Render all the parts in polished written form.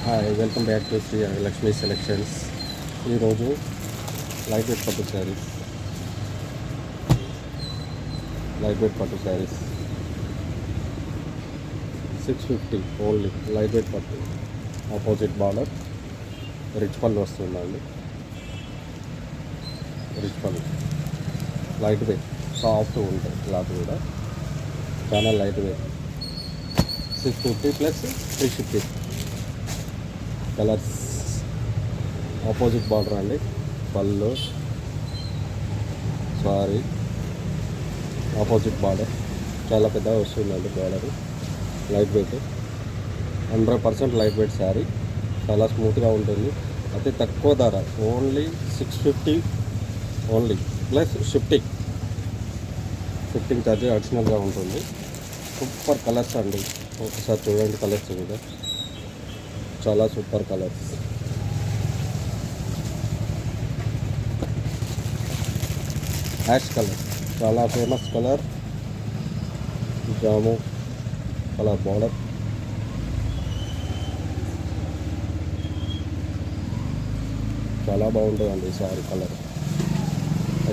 Hi, welcome back to Shri Lakshmi selections. ఈరోజు light weight పట్టు saris 650 only. Light weight పట్టు, opposite border, rich పళ్ళు వస్తుందండి. రిచ్ పళ్ళు, లైట్ వెయిట్, సాఫ్ట్ ఉంటుంది. క్లాత్ కూడా చాలా light weight. 650 plus 350. Colours, opposite border అండి. పళ్ళు, సారీ, ఆపోజిట్ బార్డర్ చాలా పెద్దగా వస్తుందండి. Border light weight, 100% light weight sari. చాలా స్మూత్గా ఉంటుంది. అతి తక్కువ ధర, only 650 only, plus shifting charge అడిషనల్గా ఉంటుంది. సూపర్ కలర్స్ అండి. ఒకసారి చూడండి కలర్స్ కూడా, చాలా సూపర్ కలర్స్. యాష్ కలర్ చాలా ఫేమస్ కలర్. జాము కలర్ బార్డర్, చాలా బాగుంటుందండి సారీ. కలర్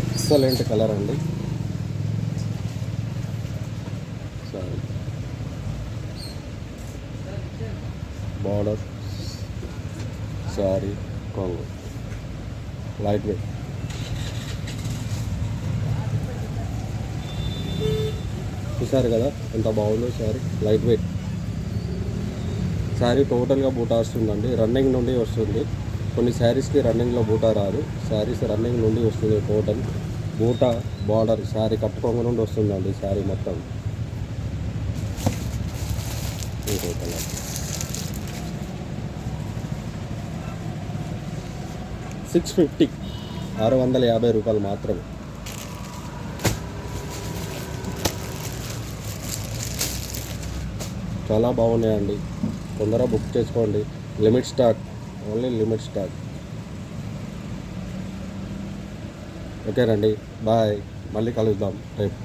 ఎక్సలెంట్ కలర్ అండి. సారీ బార్డర్, సారీ కొంగు, లైట్ వెయిట్. చూసారు కదా ఎంత బాగుందో శారీ. లైట్ వెయిట్ శారీ, టోటల్గా బూటా వస్తుందండి. రన్నింగ్ నుండి వస్తుంది. కొన్ని శారీస్కి రన్నింగ్లో బూటా రాదు. శారీస్ రన్నింగ్ నుండి వస్తుంది. టోటల్ బూటా బార్డర్ శారీ కట్టుకోంగ నుండి వస్తుందండి. శారీ మొత్తం 650, 650 రూపాయలు మాత్రమే. చాలా బాగున్నాయండి. తొందరగా బుక్ చేసుకోండి. Limit stock, only limit stock. ఓకేనండి, బాయ్. మళ్ళీ కలుద్దాం రేపు.